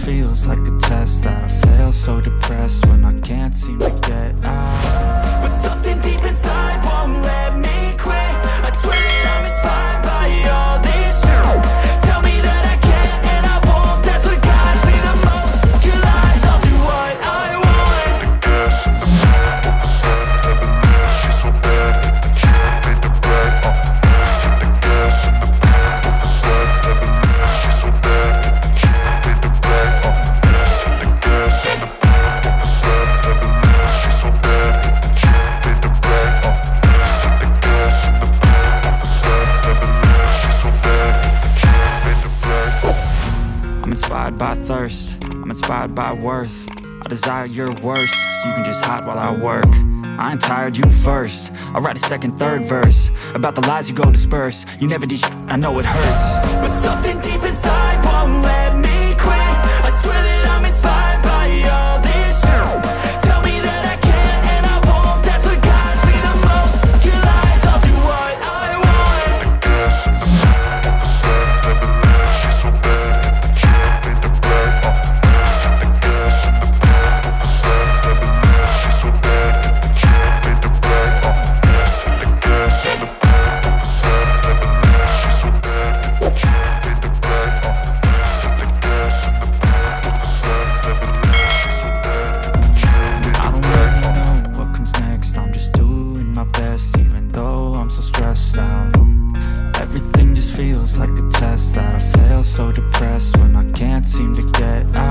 feels like a test that I fail, so depressed when I can't seem to get out. But something deep inside won't let me quit. I swear that I'm inspired by all this shit. Tell me that I can't and I won't, that's what guides me the most. Kill lies, I'll do what I want. The gas in the back, she's so bad, she made the brag. The gas in the back, she's so bad, she made the brag. The gas in the back, she's so bad, she made the brag. The gas in the back, she's so bad, she made the brag. I'm inspired by thirst, I'm inspired by worth. I desire your worst, so you can just hide while I work. I ain't tired, you first. I'll write a second, third verse about the lies you go disperse. You never did shit, I know it hurts. But something deep inside won't let me quit. I swear that I'm inspired by all this shit. Tell me that I can't and I won't, that's what guides me the most. Kill lies, I'll do what I want. The gas in the back, she's so bad, she made the brag. The gas in the back, she's so bad, she made the brag. The gas in the back, she's so bad, she made the brag. The gas in the back, I don't really know what comes next. I'm just doing my best, even though I'm so stressed out. Everything just feels like a test that I fail, so depressed when I can't seem to get out.